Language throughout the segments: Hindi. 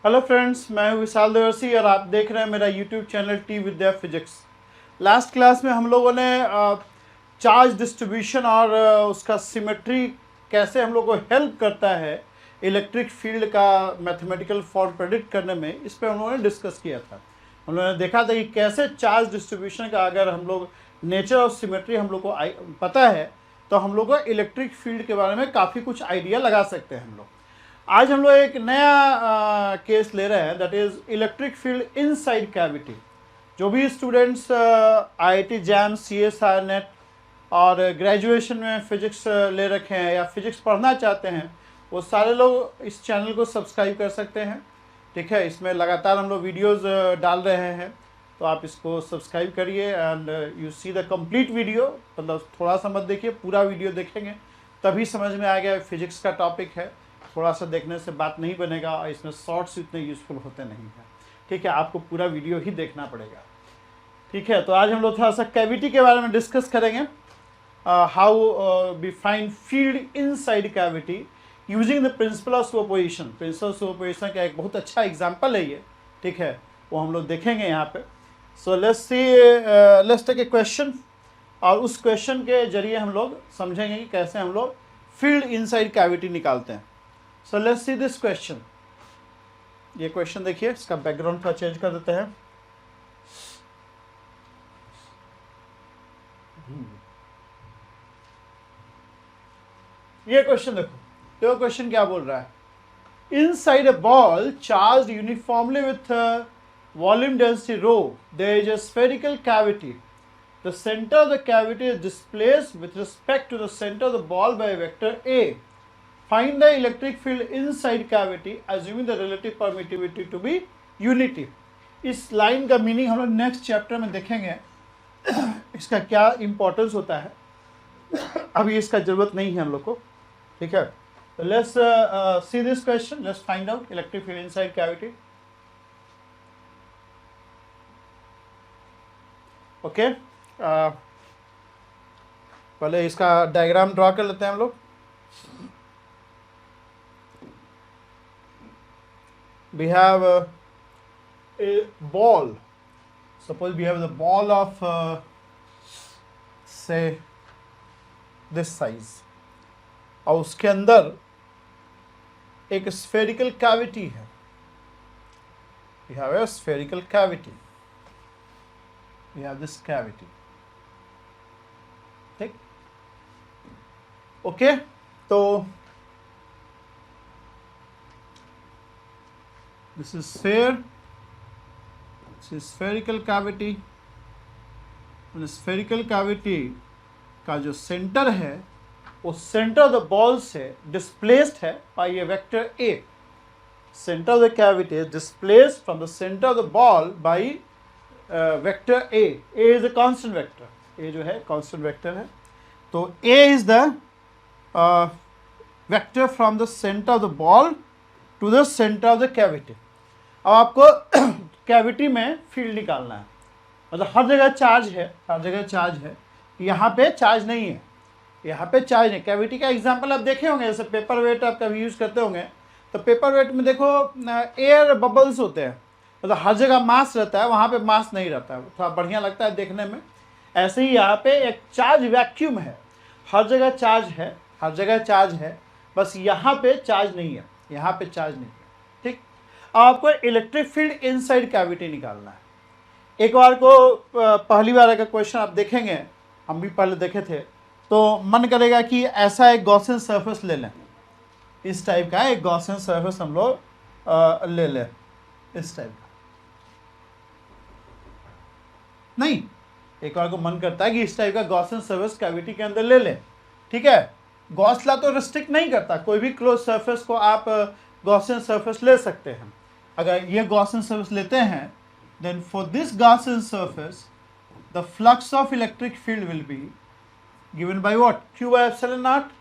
हेलो फ्रेंड्स, मैं हूं विशाल देवर्सी और आप देख रहे हैं मेरा यूट्यूब चैनल टी विद्या फिजिक्स। लास्ट क्लास में हम लोगों ने चार्ज डिस्ट्रीब्यूशन और उसका सिमेट्री कैसे हम लोग को हेल्प करता है इलेक्ट्रिक फील्ड का मैथमेटिकल फॉर्म प्रेडिक्ट करने में, इस पर हम लोगों ने डिस्कस किया था। हम लोगों ने देखा था कि कैसे चार्ज डिस्ट्रीब्यूशन का अगर हम लोग नेचर और सिमेट्री हम लोग को पता है तो हम लोग को इलेक्ट्रिक फील्ड के बारे में काफ़ी कुछ आइडिया लगा सकते हैं हम लोग। आज हम लोग एक नया केस ले रहे हैं, that is electric field inside cavity. जो भी students IIT jam, CSI net और ग्रेजुएशन में फिजिक्स ले रखे हैं या फिजिक्स पढ़ना चाहते हैं, वो सारे लोग इस चैनल को सब्सक्राइब कर सकते हैं। ठीक है, इसमें लगातार हम लोग वीडियोस डाल रहे हैं, तो आप इसको सब्सक्राइब करिए and you see the complete video. मतलब थोड़ा सा मत देखिए, पूरा वीडियो देखेंगे तभी समझ में आ गया फिजिक्स का टॉपिक है। थोड़ा सा देखने से बात नहीं बनेगा और इसमें शॉर्ट्स इतने यूज़फुल होते नहीं हैं। ठीक है, आपको पूरा वीडियो ही देखना पड़ेगा। ठीक है, तो आज हम लोग थोड़ा सा कैविटी के बारे में डिस्कस करेंगे। How we find field inside cavity using the principle of superposition. Principle of superposition का एक बहुत अच्छा एग्जाम्पल है ये। ठीक है, वो हम लोग देखेंगे यहाँ पे। So let's take a question और उस क्वेश्चन के जरिए हम लोग समझेंगे कि कैसे हम लोग फील्ड इनसाइड कैविटी निकालते हैं। So let's see this question. ये क्वेश्चन देखिए, इसका बैकग्राउंड थोड़ा चेंज कर देते हैं। ये क्वेश्चन देखो, तो क्वेश्चन क्या बोल रहा है? Inside a ball charge uniformly with volume density rho there is a spherical cavity. The centre of the cavity is displaced with respect to the centre of the ball by vector A. Find the electric field inside cavity assuming the relative permittivity to be unity। इस लाइन का मीनिंग हम लोग नेक्स्ट चैप्टर में देखेंगे, इसका क्या इंपॉर्टेंस होता है। अभी इसका जरूरत नहीं है हम लोग को। ठीक है, तो let's see this question, let's find out electric field inside cavity. Okay, पहले इसका डायग्राम ड्रॉ कर लेते हैं हम लोग। We have a ball. Suppose we have the ball of say this size, और उसके अंदर एक spherical cavity है। We have a spherical cavity. We have this cavity. ठीक, ओके, तो this is sphere, this is spherical cavity। spherical cavity का जो सेंटर है वो सेंटर ऑफ द बॉल से डिस्प्लेस्ड है बाय ये vector A. Centre of the cavity is displaced from the centre of the ball by vector A. A is a constant vector, A जो है कांस्टेंट वेक्टर है। तो A is the vector from the centre of the ball to the centre of the cavity. अब आपको कैविटी में फील्ड निकालना है, मतलब हर जगह चार्ज है, हर जगह चार्ज है। यहाँ पे चार्ज नहीं है, यहाँ पे चार्ज नहीं। कैविटी का एग्जांपल आप देखे होंगे, जैसे पेपर वेट आप कभी यूज़ करते होंगे, तो पेपर वेट में देखो एयर बबल्स होते हैं, मतलब हर जगह मास रहता है, वहाँ पे मास नहीं रहता है, थोड़ा बढ़िया लगता है देखने में। ऐसे ही यहाँ पे एक चार्ज वैक्यूम है, हर जगह चार्ज है, हर जगह चार्ज है, बस यहाँ पे चार्ज नहीं है, यहाँ पे चार्ज नहीं है। ठीक, आपको इलेक्ट्रिक फील्ड इनसाइड कैविटी निकालना है। एक बार को पहली बार का क्वेश्चन आप देखेंगे, हम भी पहले देखे थे, तो मन करेगा कि ऐसा एक गॉसियन सरफेस ले लें, इस टाइप का एक गॉसियन सरफेस हम लोग ले लें, इस टाइप का। नहीं, एक बार को मन करता है कि इस टाइप का गॉसियन सरफेस कैविटी के अंदर ले लें। ठीक है, गॉस लॉ तो रिस्ट्रिक्ट नहीं करता, कोई भी क्लोज सरफेस को आप गॉसियन सरफेस ले सकते हैं। अगर ये गॉसियन सरफेस लेते हैं, then for this Gaussian surface the flux of electric field will be given by what? Q by epsilon naught,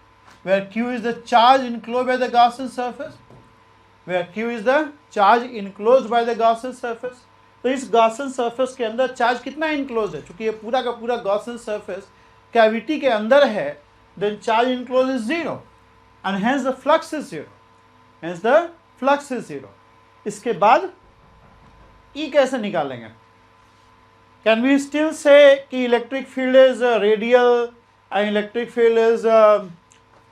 where Q is the charge enclosed by the Gaussian surface, where Q is the charge enclosed by the Gaussian surface। तो इस Gaussian surface के अंदर चार्ज कितना enclosed है? चूंकि ये पूरा का पूरा Gaussian surface कैविटी के अंदर है, then charge enclosed is 0 and hence the flux is 0, hence the flux is 0। इसके बाद ई कैसे निकालेंगे? कैन वी स्टिल से कि electric field is radial and electric field is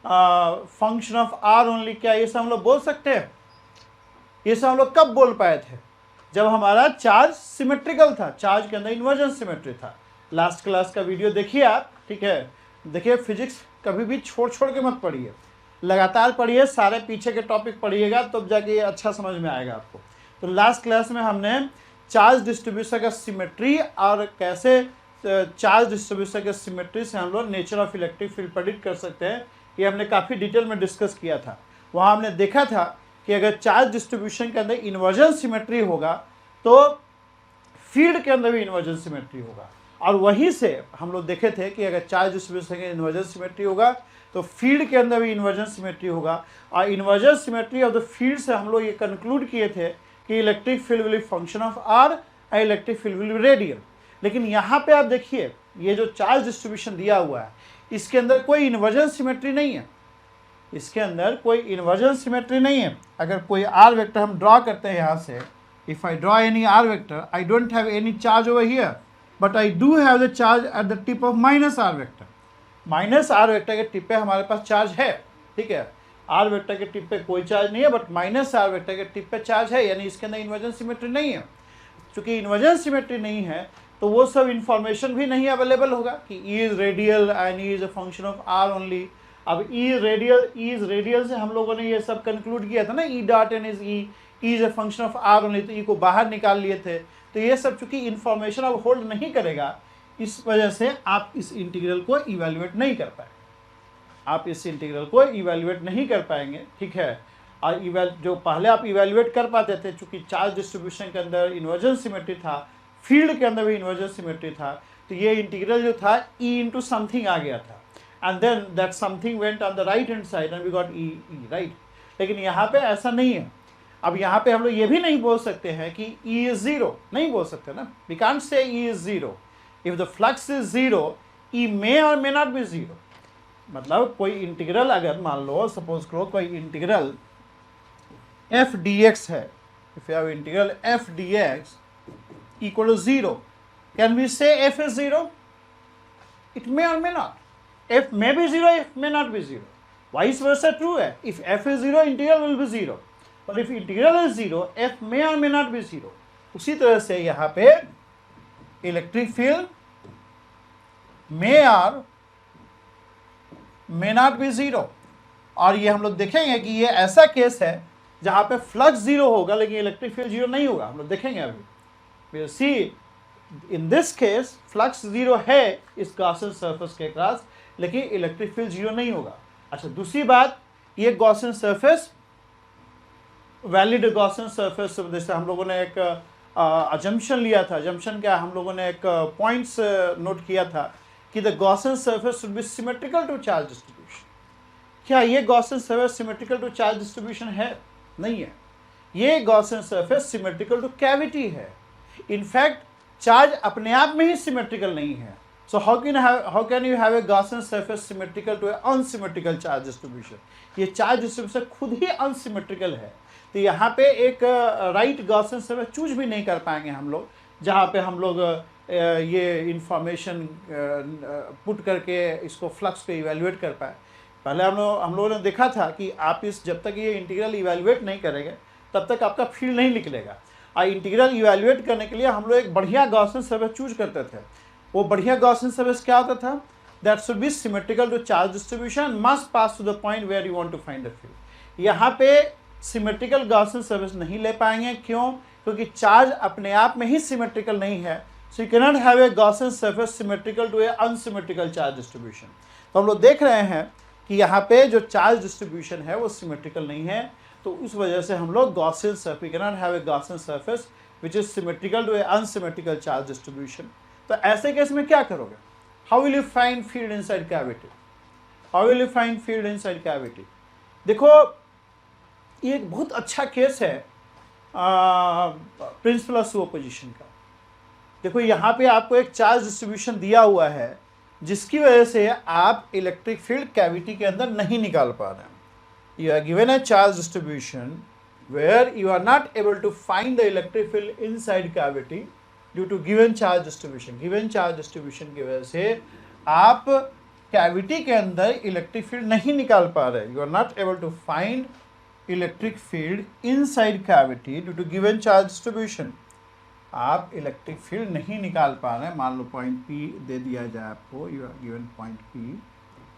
function of R only? क्या ये सब हम लोग बोल सकते हैं? ये सब हम लोग कब बोल पाए थे? जब हमारा चार्ज सिमेट्रिकल था, चार्ज के अंदर इन्वर्जन सिमेट्री था। लास्ट क्लास का वीडियो देखिए आप, ठीक है? देखिए, फिजिक्स कभी भी छोड़ के मत पढ़िए, लगातार पढ़िए, सारे पीछे के टॉपिक पढ़िएगा, तब जाके ये अच्छा समझ में आएगा आपको। तो लास्ट क्लास में हमने चार्ज डिस्ट्रीब्यूशन का सिमेट्री और कैसे चार्ज डिस्ट्रीब्यूशन के सिमेट्री से हम लोग nature of electric field predict कर सकते हैं, ये हमने काफ़ी डिटेल में डिस्कस किया था। वहाँ हमने देखा था कि अगर चार्ज डिस्ट्रीब्यूशन के अंदर इन्वर्जन सिमेट्री होगा तो फील्ड के अंदर भी इन्वर्जन सिमेट्री होगा, और वहीं से हम लोग देखे थे कि अगर चार्ज डिस्ट्रीब्यूशन के इन्वर्जन सिमेट्री होगा तो फील्ड के अंदर भी इन्वर्जन सिमेट्री होगा, और inversion symmetry of the field से हम लोग ये कंक्लूड किए थे कि electric field will be function of R और electric field will be radial. लेकिन यहाँ पे आप देखिए, ये जो चार्ज डिस्ट्रीब्यूशन दिया हुआ है इसके अंदर कोई इन्वर्जन सिमेट्री नहीं है, इसके अंदर कोई इन्वर्जन सिमेट्री नहीं है। अगर कोई आर वेक्टर हम ड्रॉ करते हैं यहाँ से, if I draw any R vector, I don't have any charge over here, but I do have the charge at the tip of minus R vector. Minus R vector के टिप पे हमारे पास चार्ज है, ठीक है? आर वेक्टर के टिप पे कोई चार्ज नहीं है, बट माइनस आर वेक्टर के टिप पे चार्ज है, यानी इसके अंदर इन्वर्जन सिमेट्री नहीं है। चूंकि इन्वर्जन सिमेट्री नहीं है तो वो सब इंफॉर्मेशन भी नहीं अवेलेबल होगा कि E is radial and E is a function of R only. अब ई इज रेडियल से हम लोगों ने ये सब कंक्लूड किया था ना, E dot N is E is a function of R only, तो ई को बाहर निकाल लिए थे। तो ये सब चूंकि इंफॉर्मेशन अब होल्ड नहीं करेगा, इस वजह से आप इस इंटीग्रल को इवेल्युएट नहीं कर पाए, आप इस इंटीग्रल को इवेल्युएट नहीं कर पाएंगे, ठीक है? और जो पहले आप इवेल्युएट कर पाते थे, चूंकि चार्ज डिस्ट्रीब्यूशन के अंदर इन्वर्जन सिमेट्री था, फील्ड के अंदर भी इन्वर्जन सिमेट्री था, तो ये इंटीग्रल जो था ई इंटू समथिंग आ गया था, and then that something went on the right hand side and we got E, right? लेकिन यहाँ पे ऐसा नहीं है। अब यहाँ पे हम लोग ये भी नहीं बोल सकते हैं कि ई इज जीरो, नहीं बोल सकते ना, we can't say E is zero. If the flux is zero, E may or may not be zero. मतलब कोई इंटीग्रल अगर मान लो, सपोज करो कोई इंटीग्रल एफ डी एक्स है, if you have integral F D x equal to 0, can we say f is 0? It may or may not. F may be 0, f may not be 0. Vice versa true है, if f is 0, integral will be 0. But if integral is 0, f may or may not be 0. उसी तरह से यहाँ पे electric field may or may not be 0, और ये हम लोग देखेंगे कि ये ऐसा केस है जहाँ पे फ्लक्स 0 होगा लेकिन इलेक्ट्रिक फील्ड 0 नहीं होगा। हम लोग देखेंगे अभी, we'll see in this case flux 0 है इस गॉसियन सरफेस के क्रॉस, लेकिन इलेक्ट्रिक फील्ड 0 नहीं होगा। अच्छा, दूसरी बात, ये Gaussian surface valid Gaussian surface, जैसे हम लोगों ने एक अजम्पशन लिया था, अजम्पशन क्या, हम लोगों ने एक पॉइंट्स नोट किया था कि the Gaussian surface should be symmetrical to charge distribution. क्या ये Gaussian surface symmetrical to charge distribution है? नहीं है। ये Gaussian surface symmetrical to cavity है। इनफैक्ट चार्ज अपने आप में ही सिमेट्रिकल नहीं है। So how can you have a Gaussian surface symmetrical to a unsymmetrical charge distribution? ये चार्ज डिस्ट्रीब्यूशन खुद ही अनसिमेट्रिकल है। तो यहाँ पे एक राइट गॉसियन सरफेस चूज भी नहीं कर पाएंगे हम लोग, जहाँ पे हम लोग ये इंफॉर्मेशन पुट करके इसको फ्लक्स को इवेल्युएट कर पाए। पहले हम लोगों ने देखा था कि आप इस जब तक ये इंटीग्रल इवेल्युएट नहीं करेंगे तब तक आपका फील्ड नहीं निकलेगा। और इंटीग्रल इवेल्युएट करने के लिए हम लोग एक बढ़िया गॉसियन सरफेस चूज करते थे। वो बढ़िया गॉसियन सरफेस क्या होता था? That should be symmetrical to charge distribution, must pass to the point where you want to find the field. यहाँ पे सिमेट्रिकल गॉसियन सरफेस नहीं ले पाएंगे। क्यों? क्योंकि चार्ज अपने आप में ही सिमेट्रिकल नहीं है। So you can not have a Gaussian surface symmetrical to a unsymmetrical charge distribution. तो हम लोग देख रहे हैं कि यहाँ पे जो चार्ज डिस्ट्रीब्यूशन है वो सिमेट्रिकल नहीं है, तो उस वजह से हम लोग Gaussian surface, we can not have a Gaussian surface which is symmetrical to a unsymmetrical charge distribution. तो ऐसे केस में क्या करोगे? How will you find field inside cavity? How will you find field inside cavity? देखो, ये एक बहुत अच्छा केस है प्रिंसिपल ऑफ सुपरपोजिशन का। देखो, यहाँ पे आपको एक चार्ज डिस्ट्रीब्यूशन दिया हुआ है जिसकी वजह से आप इलेक्ट्रिक फील्ड कैविटी के अंदर नहीं निकाल पा रहे हैं। You are given a charge distribution where you are not able to find the electric field inside cavity due to given charge distribution. given charge distribution की वजह से आप कैविटी के अंदर इलेक्ट्रिक फील्ड नहीं निकाल पा रहे. You are not able to find electric field inside cavity due to given charge distribution. आप इलेक्ट्रिक फील्ड नहीं निकाल पा रहे हैं. मान लो पॉइंट पी दे दिया जाए आपको, you are given point P,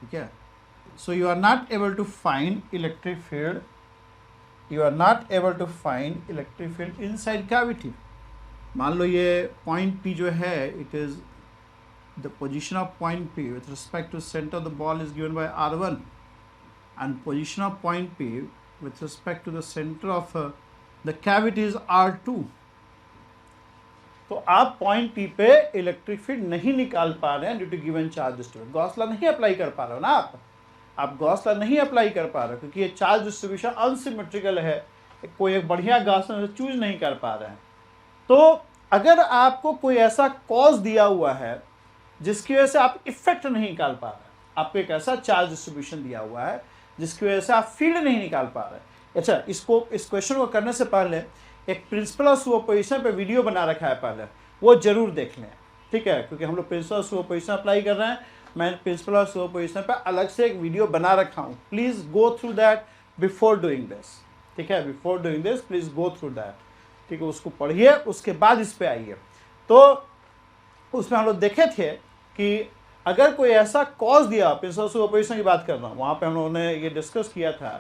ठीक है. So you are not able to find electric field, you are not able to find electric field inside cavity. मान लो ये पॉइंट पी जो है, it is the position of point P with respect to center of the ball is given by R1, and position of point P with respect to the center of the cavity is R2. तो आप पॉइंट P पे इलेक्ट्रिक फील्ड नहीं निकाल पा रहे हैं due to given charge distribution. Gauss law नहीं अप्लाई कर पा रहे हो ना आप गॉस लॉ नहीं अप्लाई कर पा रहे हो क्योंकि ये चार्ज डिस्ट्रीब्यूशन अनसिमेट्रिकल है. कोई एक बढ़िया गॉस लॉ चूज नहीं कर पा रहे हैं. तो अगर आपको कोई ऐसा कॉज दिया हुआ है जिसकी वजह से आप इफेक्ट नहीं निकाल पा रहे, आपको एक ऐसा चार्ज डिस्ट्रीब्यूशन दिया हुआ है जिसकी वजह से आप फील्ड नहीं निकाल पा रहे. अच्छा, इस क्वेश्चन को करने से पहले एक प्रिंसिपल ऑफ सुपरपोजिशन पे वीडियो बना रखा है, पहले वो जरूर देख लें, ठीक है, क्योंकि हम लोग प्रिंसिपल ऑफ सुपरपोजिशन अप्लाई कर रहे हैं. मैं प्रिंसिपल ऑफ सुपरपोजिशन पे अलग से एक वीडियो बना रखा हूँ. Please go through that before doing this, ठीक है. Before doing this please go through that, ठीक है. उसको पढ़िए, उसके बाद इस पे आइए. तो उसमें हम लोग देखे थे कि अगर कोई ऐसा कॉज दिया, प्रिंसिपल सुपरपोजिशन की बात कर रहा हूँ, वहाँ पे हम लोगों ने ये डिस्कस किया था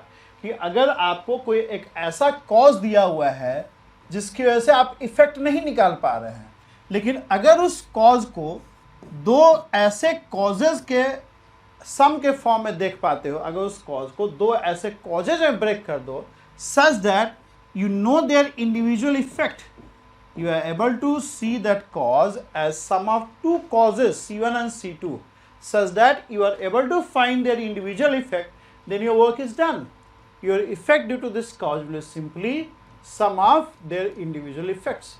कि अगर आपको कोई एक ऐसा कॉज दिया हुआ है जिसकी वजह से आप इफेक्ट नहीं निकाल पा रहे हैं, लेकिन अगर उस कॉज को दो ऐसे कॉजेज के सम के फॉर्म में देख पाते हो, अगर उस कॉज को दो ऐसे कॉजेज में ब्रेक कर दो such that you know their individual effect, you are able to see that cause as sum of two causes C1 and C2 such that you are able to find their individual effect, then your work is done. Your effect due to this cause will be simply sum of their individual effects.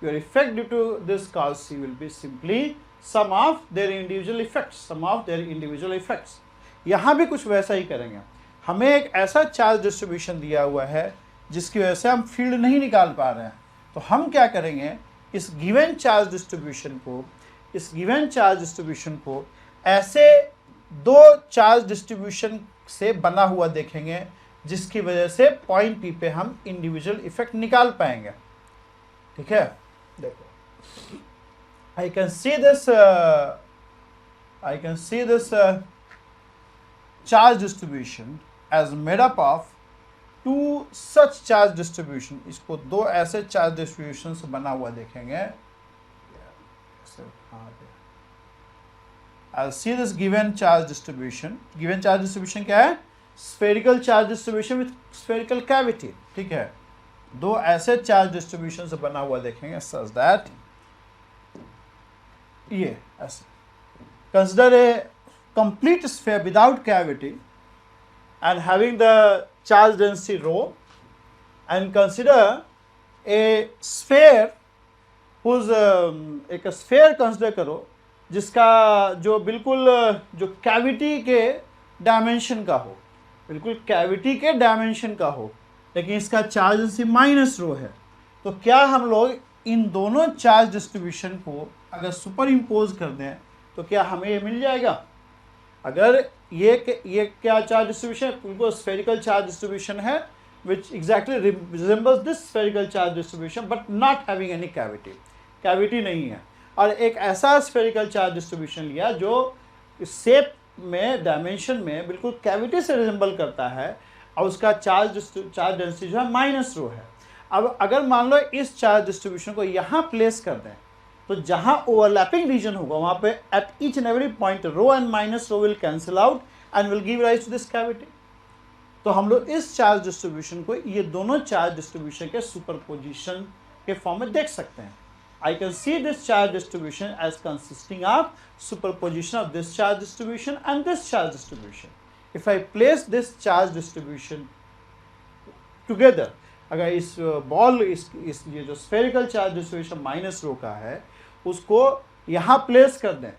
Your effect due to this cause C will be simply sum of their individual effects, sum of their individual effects. यहाँ भी कुछ वैसा ही करेंगे. हमें एक ऐसा चार्ज डिस्ट्रीब्यूशन दिया हुआ है जिसकी वजह से हम फील्ड नहीं निकाल पा रहे हैं. तो हम क्या करेंगे, इस गिवन चार्ज डिस्ट्रीब्यूशन को ऐसे दो चार्ज डिस्ट्रीब्यूशन से बना हुआ देखेंगे जिसकी वजह से पॉइंट पी पे हम इंडिविजुअल इफेक्ट निकाल पाएंगे. ठीक है, देखो, I can see this charge distribution as made up of two such charge distribution. इसको दो ऐसे चार्ज डिस्ट्रीब्यूशन से बना हुआ देखेंगे. I'll see this given charge distribution. Given charge distribution क्या है? Spherical charge distribution with spherical cavity. ठीक है, दो ऐसे चार्ज डिस्ट्रीब्यूशन से बना हुआ देखेंगे such that ये ऐसे. Consider a complete sphere without cavity and having the charge density rho, and consider a sphere whose एक sphere consider करो जिसका जो बिल्कुल जो कैविटी के डायमेंशन का हो, बिल्कुल कैविटी के डायमेंशन का हो, लेकिन इसका चार्ज डेंसिटी माइनस रो है. तो क्या हम लोग इन दोनों चार्ज डिस्ट्रीब्यूशन को अगर सुपर इम्पोज कर दें तो क्या हमें ये मिल जाएगा? अगर ये क्या चार्ज डिस्ट्रीब्यूशन है? बिल्कुल स्फेरिकल चार्ज डिस्ट्रीब्यूशन है which exactly resembles this spherical charge distribution but not having any cavity नहीं है. और एक ऐसा स्फेरिकल चार्ज डिस्ट्रीब्यूशन लिया जो शेप में, डायमेंशन में बिल्कुल कैविटी से रिजेंबल करता है और उसका चार्ज डेंसिटी जो है माइनस रो है. अब अगर मान लो इस चार्ज डिस्ट्रीब्यूशन को यहाँ प्लेस कर दें तो जहाँ ओवरलैपिंग रीजन होगा वहाँ पे at each and every point rho and minus rho will cancel out and will give rise to this cavity. तो हम लोग इस चार्ज डिस्ट्रीब्यूशन को ये दोनों चार्ज डिस्ट्रीब्यूशन के सुपरपोजिशन के फॉर्म में देख सकते हैं. I can see this charge distribution as consisting of superposition of this charge distribution and this charge distribution. If I place this charge distribution together, अगर इस बॉल इस ये जो spherical charge distribution minus rho का है उसको यहाँ प्लेस कर दें,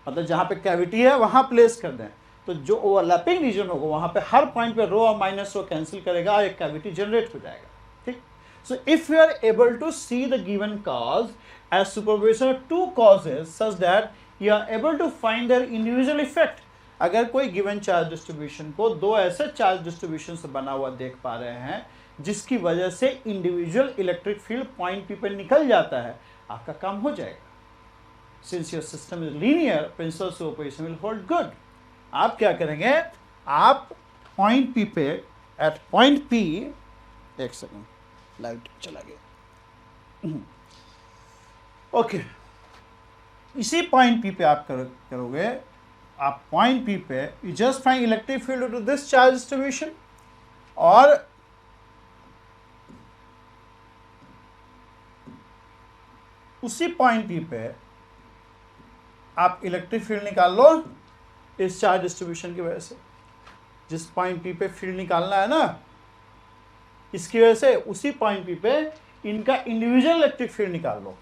मतलब जहाँ पे कैविटी है वहाँ प्लेस कर दें, तो जो ओवरलैपिंग रीजन होगा वहाँ पे हर पॉइंट पे रो और माइनस रो कैंसिल करेगा और एक कैविटी जनरेट हो जाएगा, ठीक। So if you are able to see the given cause as superposition of two causes such that you are able to find their individual effect, अगर कोई गिवन चार्ज डिस्ट्रीब्यूशन को दो ऐसे चार्ज डिस्ट्रीब्यूशन से बना हुआ देख पा रहे हैं जिसकी वजह से individual electric field point P पे निकल जाता है, आपका काम हो जाएगा। Since your system is linear, principle superposition will hold good. आप क्या करेंगे, आप पॉइंट पी पे, एट पॉइंट पी, एक सेकेंड लाइट चला गया, ओके, इसी पॉइंट पी पे आप करोगे, आप पॉइंट पी पे you just find electric field to this charge distribution, और उसी पॉइंट पी पे आप इलेक्ट्रिक फील्ड निकाल लो इस चार्ज डिस्ट्रीब्यूशन की वजह से। जिस पॉइंट पी पे फील्ड निकालना है ना, इसकी वजह से उसी पॉइंट पी पे इनका इंडिविजुअल इलेक्ट्रिक फील्ड निकाल लो।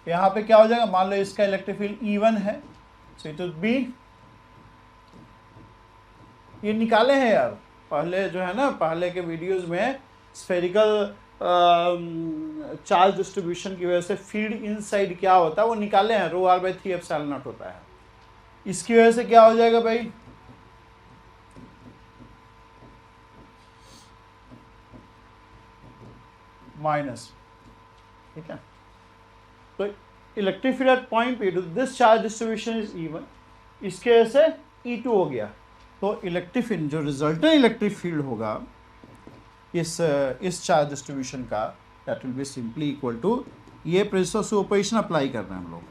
यहाँ पे क्या हो जाएगा, मान लो इसका इलेक्ट्रिक फील्ड E1 है, सो इट वुड बी, ये निकाले हैं यार पहले जो है ना, पहले के वीडियोस में स्फेरिकल चार्ज डिस्ट्रीब्यूशन की वजह से फील्ड इनसाइड क्या होता है वो निकाले हैं, रो r/3 एप्सिलॉन नॉट होता है। इसकी वजह से क्या हो जाएगा भाई, माइनस, ठीक है। तो electric field at point P to this charge distribution is E1, इसके वजह से E2 हो गया। तो इलेक्ट्रिक फील्ड जो रिजल्टेंट इलेक्ट्रिक फील्ड होगा इस चार्ज डिस्ट्रीब्यूशन का, that will be simply equal to, ये प्रिंसिपल सुपरपोजिशन अप्लाई कर रहे हैं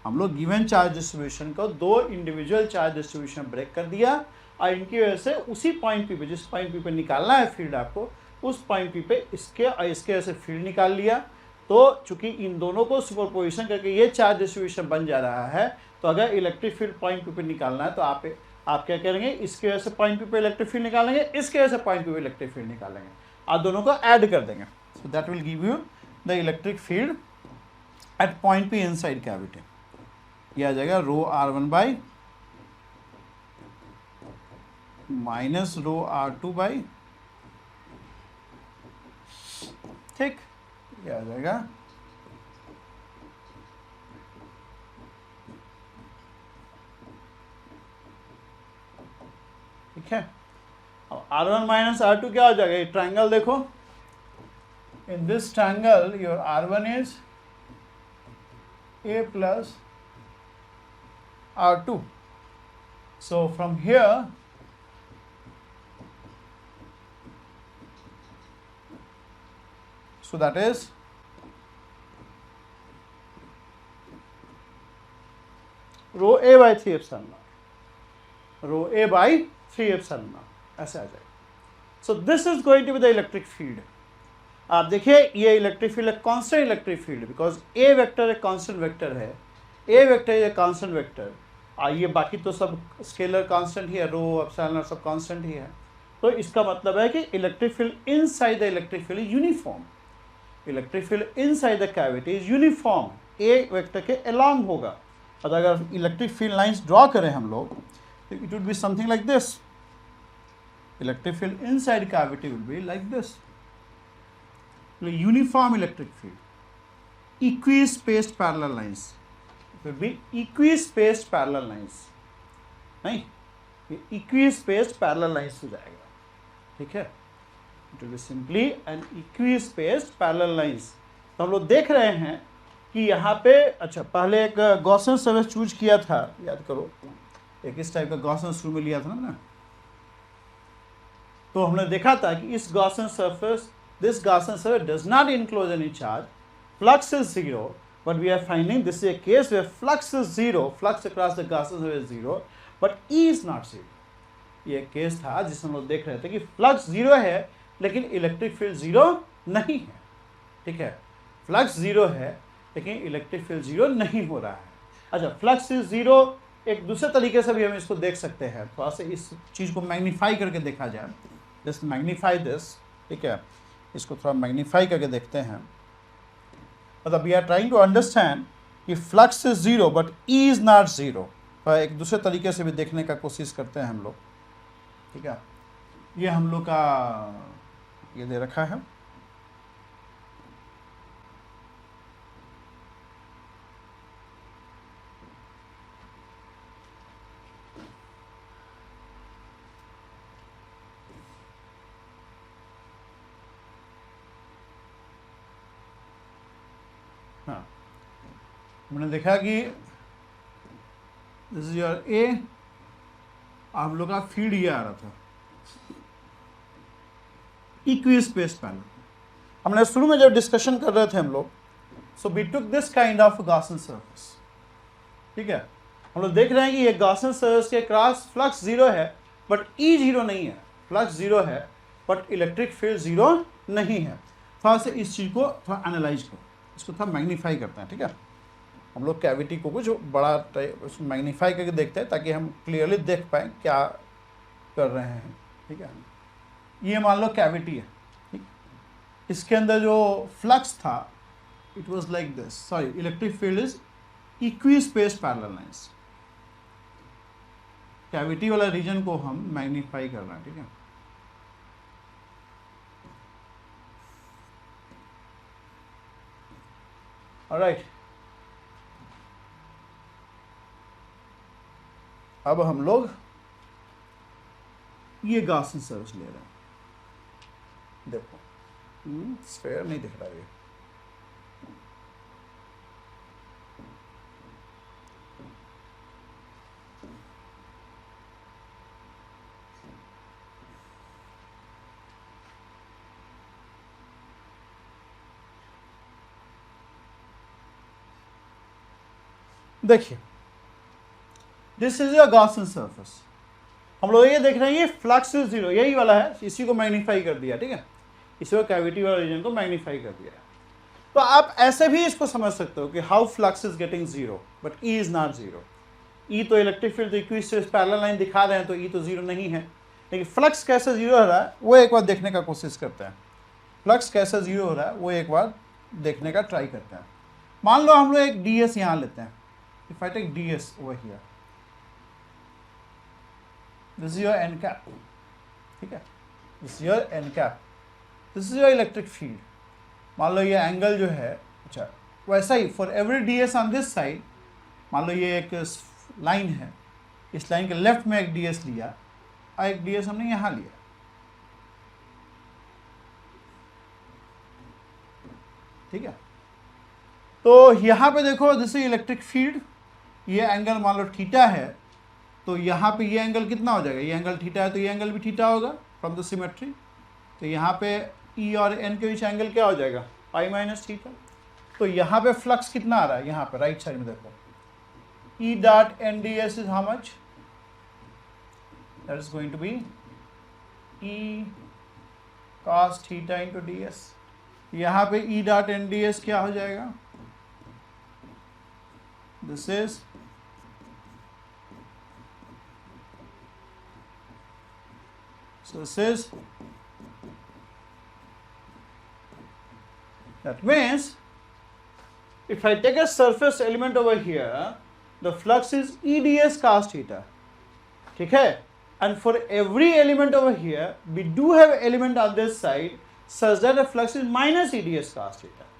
हम लोग गिवन चार्ज डिस्ट्रीब्यूशन को दो इंडिविजुअल चार्ज डिस्ट्रीब्यूशन ब्रेक कर दिया, और इनकी वजह से उसी पॉइंट पी पे, जिस पॉइंट पी पे निकालना है फील्ड आपको, उस पॉइंट पी पे इसके और इसके वजह से फील्ड निकाल लिया। तो चूंकि इन दोनों को सुपरपोजिशन करके ये चार्ज डिस्ट्रीब्यूशन बन जा रहा है, तो अगर इलेक्ट्रिक फील्ड पॉइंट पी पे निकालना है तो आप क्या करेंगे, इसके वजह से पॉइंट पी पे इलेक्ट्रिक फील्ड निकालेंगे, इसके वजह से पॉइंट पी पे इलेक्ट्रिक फील्ड निकालेंगे, और दोनों को ऐड कर देंगे। So that will give you the electric field at point P inside cavity. ये आ जाएगा रो r1 by minus rho r2 by, ठीक, ये आ जाएगा ठीक है। अब r1 माइनस r2 क्या हो जाएगा, ये ट्रायंगल देखो, in this triangle your r1 is a plus r2, so from here so that is rho a by 3 epsilon naught, rho a by 3 epsilon naught, ऐसे आ जाएगा। So this is going to be the electric field. आप देखिए ये इलेक्ट्रिक फील्ड है constant electric field, because A vector एक कांस्टेंट वेक्टर है, A vector is a constant vector, ये बाकी तो सब स्केलर कांस्टेंट ही है, रो एप्सिलॉन सब कांस्टेंट ही है। तो इसका मतलब है कि electric field inside the electric field is uniform, electric field inside the cavity is uniform, A vector के अलोंग होगा। और अगर इलेक्ट्रिक फील्ड लाइंस ड्रॉ करें हम लोग तो it would be something like this, electric field inside cavity will be like this, uniform electric field, equispaced parallel lines, it will be equispaced parallel lines, नहीं ये equispaced parallel lines हो जाएगा, ठीक है, it will be simply an equispaced parallel lines। तो हम लोग देख रहे हैं कि यहाँ पे, अच्छा पहले एक गॉसियन सर्फेस चूज किया था, याद करो एक इस टाइप का गॉसियन शुरू में लिया था ना, तो हमने देखा था कि इस Gaussian surface, this Gaussian surface does not enclose any charge, flux is zero, but we are finding this is a case where flux is zero, flux across the Gaussian surface is zero, but E is not zero। ये केस था जिसमें हम लोग देख रहे थे कि फ्लक्स जीरो है लेकिन इलेक्ट्रिक फील्ड जीरो नहीं है, ठीक है, फ्लक्स जीरो है लेकिन इलेक्ट्रिक फील्ड जीरो नहीं हो रहा है। अच्छा फ्लक्स इज जीरो, एक दूसरे तरीके से भी हम इसको देख सकते हैं, थोड़ा सा इस चीज़ को मैग्नीफाई करके देखा जाए, जस्ट मैग्नीफाई दिस, ठीक है, इसको थोड़ा मैग्नीफाई करके देखते हैं। मतलब we are trying to understand कि flux is zero but E is not zero, एक दूसरे तरीके से भी देखने का कोशिश करते हैं हम लोग। ठीक है, ये हम लोग का ये दे रखा है। हाँ, हमने देखा कि दिस इज योर ए, आप लोग का फील्ड ये आ रहा था इक्वी स्पेस पैनल। हमने शुरू में जब डिस्कशन कर रहे थे हम लोग, so we took this kind of Gaussian surface. ठीक है, हम लोग देख रहे हैं कि ये गॉसियन सरफेस के क्रॉस फ्लक्स जीरो है बट ई जीरो नहीं है, फ्लक्स जीरो है बट इलेक्ट्रिक फील्ड जीरो नहीं है। थोड़ा सा इस चीज़ को थोड़ा एनालाइज करो, इसको थोड़ा मैग्नीफाई करते हैं। ठीक है, हम लोग कैविटी को कुछ बड़ा उसको मैग्नीफाई करके देखते हैं ताकि हम क्लियरली देख पाएँ क्या कर रहे हैं। ठीक है, ये मान लो कैविटी है, ठीक, इसके अंदर जो फ्लक्स था it was like this, sorry electric field is equi space parallel lines. Cavity वाला रीजन को हम मैग्नीफाई कर रहे हैं। ठीक है, ऑलराइट, अब हम लोग ये गॉसियन सरफेस ले रहे हैं। देखो स्फीयर नहीं दिख रहा है। देखिए this is your Gaussian surface. हम लोग ये देख रहे हैं ये फ्लक्स इज जीरो, यही वाला है, इसी को मैग्नीफाई कर दिया। ठीक है, इसी को कैविटी वाला रीजन को मैग्नीफाई कर दिया। तो आप ऐसे भी इसको समझ सकते हो कि how flux is getting zero but E is not zero. E तो इलेक्ट्रिक फील्ड तो इक्वी स्पेस पैरेलल लाइन दिखा रहे हैं, तो ई तो जीरो नहीं है, लेकिन फ्लक्स कैसे जीरो हो रहा है वो एक बार देखने का कोशिश करते हैं। फ्लक्स कैसे जीरो हो रहा है वो एक बार देखने का ट्राई करते हैं। मान लो हम लोग एक डी एस यहाँ लेते हैं, if I take D S over here, this is your N cap. ठीक है, this is your N cap, this is your electric field. मान लो ये एंगल जो है, अच्छा वैसा ही for every D S on this side, मान लो ये एक लाइन है, इस लाइन के लेफ्ट में एक डी एस लिया और एक डी एस हमने यहाँ लिया। ठीक है, तो यहाँ पे देखो दिस इज इलेक्ट्रिक फील्ड, ये एंगल मान लो थीटा है, तो यहाँ पे ये एंगल कितना हो जाएगा, ये एंगल थीटा है तो ये एंगल भी थीटा होगा फ्रॉम द सिमेट्री। तो यहाँ पे ई और एन के बीच एंगल क्या हो जाएगा, पाई माइनस थीटा। तो यहाँ पे फ्लक्स कितना आ रहा है, यहाँ पे राइट साइड में देखो, E dot N D S is how much, that is going to be E cos theta into D S. यहाँ पे E dot N D S क्या हो जाएगा, this is so this is, that means if I take a surface element over here, the flux is EDS cos theta. ठीक है, and for every element over here we do have element on this side such that the flux is minus EDS cos theta.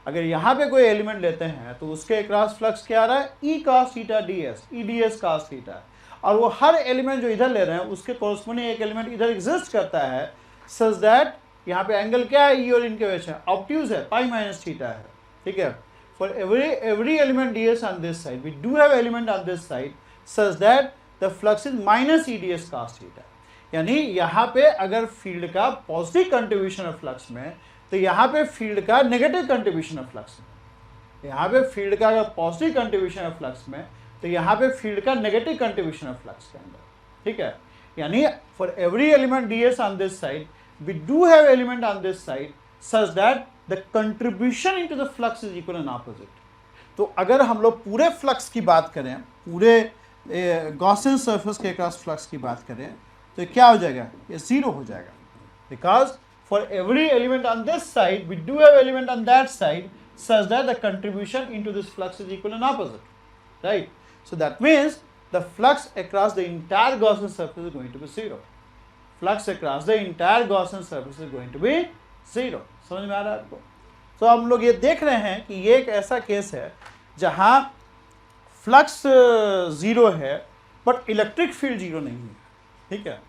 अगर यहाँ पे कोई एलिमेंट लेते हैं तो उसके क्रॉस फ्लक्स क्या आ रहा है, E cos theta ds, EDS cos theta, और वो हर एलिमेंट जो इधर ले रहे हैं उसके कोरस्पोंडिंग एक एलिमेंट इधर एग्जिस्ट करता है सच दैट यहाँ पे एंगल क्या है, ई और इनके वजह से ऑब्ट्यूज है, पाई माइनस थीटा है। ठीक है, for every element D S on this side we do have element on this side such that the flux is minus E D S cos theta. यानी यहाँ पे अगर फील्ड का पॉजिटिव कंट्रीब्यूशन ऑफ फ्लक्स में, तो यहाँ पे फील्ड का नेगेटिव कंट्रीब्यूशन ऑफ फ्लक्स में। यहाँ पे फील्ड का अगर पॉजिटिव कंट्रीब्यूशन ऑफ फ्लक्स में, तो यहाँ पे फील्ड का नेगेटिव कंट्रीब्यूशन ऑफ फ्लक्स के अंदर। ठीक है, यानी for every element D S on this side we do have element on this side such that the contribution into the flux is equal and opposite. तो अगर हम लोग पूरे फ्लक्स की बात करें, पूरे गॉसियन सरफेस के क्रॉस फ्लक्स की बात करें, तो क्या हो जाएगा, ये जीरो हो जाएगा, because for every element on this side we do have element on that side such that the contribution into this flux is equal and opposite, right? So that means the flux across the entire Gaussian surface is going to be zero. Flux across the entire Gaussian surface is going to be 0। समझ में आ रहा है आपको? तो हम लोग ये देख रहे हैं कि ये एक ऐसा केस है जहाँ फ्लक्स 0 है बट इलेक्ट्रिक फील्ड 0 नहीं है। ठीक है,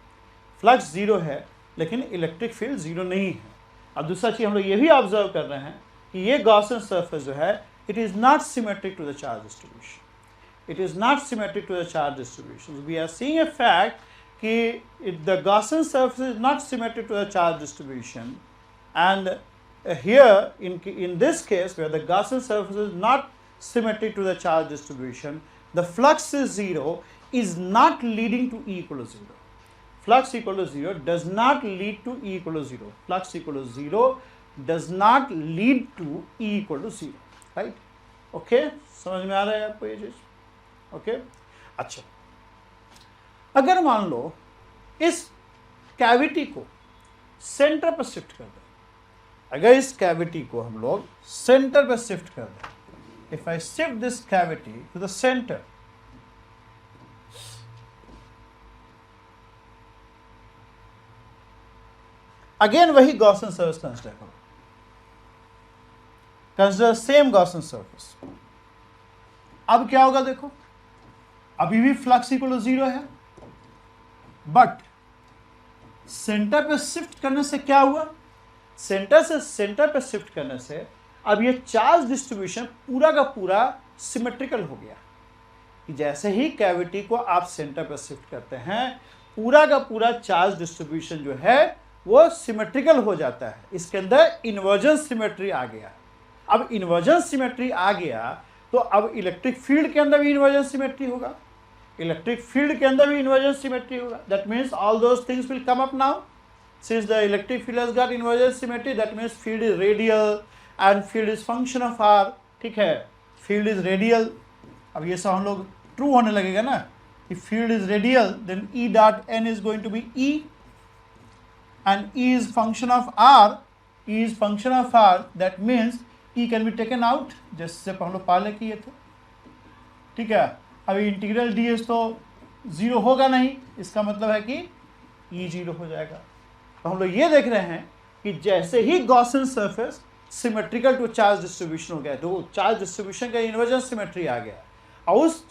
फ्लक्स 0 है लेकिन इलेक्ट्रिक फील्ड 0 नहीं है। अब दूसरा चीज़ हम लोग ये भी ऑब्जर्व कर रहे हैं कि ये गॉसियन सरफेस जो है it is not symmetric to the charge distribution. It is not symmetric to the charge distribution. We are seeing a fact that the Gaussian surface is not symmetric to the charge distribution, and here in this case where the Gaussian surface is not symmetric to the charge distribution, the flux is 0 is not leading to E equal to 0. Flux equal to 0 does not lead to E equal to 0. Flux equal to 0 does not lead to E equal to 0. Right? Okay? समझ में आ रहा है आपको ये चीज़? ओके अच्छा, अगर मान लो इस कैविटी को सेंटर पर शिफ्ट कर दें, अगर इस कैविटी को हम लोग सेंटर पर शिफ्ट कर दें, if I shift this cavity to the centre, again वही गॉसियन सरफेस कंसिडर करो, कंसिडर सेम गॉसियन सरफेस। अब क्या होगा देखो, अभी भी फ्लक्स इक्वल टू 0 है बट सेंटर पे शिफ्ट करने से क्या हुआ, सेंटर से सेंटर पे शिफ्ट करने से अब ये चार्ज डिस्ट्रीब्यूशन पूरा का पूरा सिमेट्रिकल हो गया। कि जैसे ही कैविटी को आप सेंटर पे शिफ्ट करते हैं पूरा का पूरा चार्ज डिस्ट्रीब्यूशन जो है वो सिमेट्रिकल हो जाता है। इसके अंदर इन्वर्जन सिमेट्री आ गया। अब इन्वर्जन सिमेट्री आ गया तो अब इलेक्ट्रिक फील्ड के अंदर भी इन्वर्जन सिमेट्री होगा, इलेक्ट्रिक फील्ड के अंदर भी इन्वर्जन सिमेट्री होगा। That means all those things will come up now since the electric field has got inversion symmetry. That means field is radial and field is function of R. ठीक है, फील्ड इज रेडियल। अब ये सब हम लोग ट्रू होने लगेगा ना कि field is radial then E dot N is going to be E and E is function of R, E is function of R. That means E can be taken out जैसे हम लोग पहले किए थे। ठीक है, अभी इंटीग्रल डी एस तो 0 होगा नहीं, इसका मतलब है कि ई 0 हो जाएगा। तो हम लोग ये देख रहे हैं कि जैसे ही Gaussian surface symmetrical to charge distribution हो गया तो चार्ज डिस्ट्रीब्यूशन का इन्वर्जन सिमेट्री आ गया और उस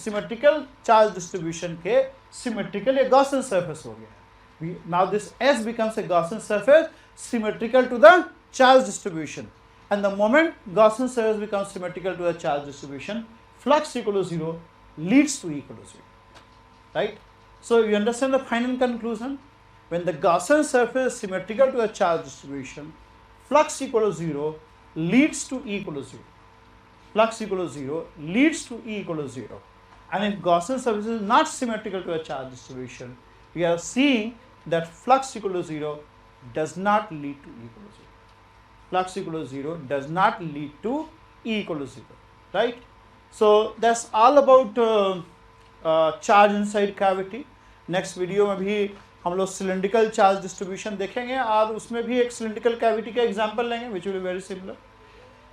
सिमेट्रिकल चार्ज डिस्ट्रीब्यूशन के सिमेट्रिकल ये गॉसियन सरफेस हो गया। Now this S becomes a Gaussian surface symmetrical to the charge distribution, and the moment Gaussian surface becomes symmetrical to the charge distribution, flux equal to 0 leads to E equal to 0, right? So you understand the final conclusion? When the Gaussian surface is symmetrical to the charge distribution, flux equal to 0 leads to E equal to 0. Flux equal to 0 leads to E equal to 0. And if Gaussian surface is not symmetrical to a charge distribution, we are seeing that flux equal to 0 does not lead to E equal to 0. Flux equal to 0 does not lead to E equal to 0, right? So that's all about charge inside cavity. Next video में भी हम लोग cylindrical charge distribution देखेंगे और उसमें भी एक cylindrical cavity का example लेंगे which will be very similar.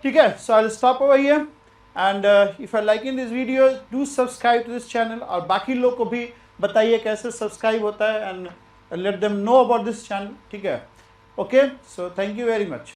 ठीक है, so I'll stop over here and if you like in this video do subscribe to this channel और बाकी लोग को भी बताइए कैसे subscribe होता है and let them know about this channel. ठीक है, okay, so thank you very much.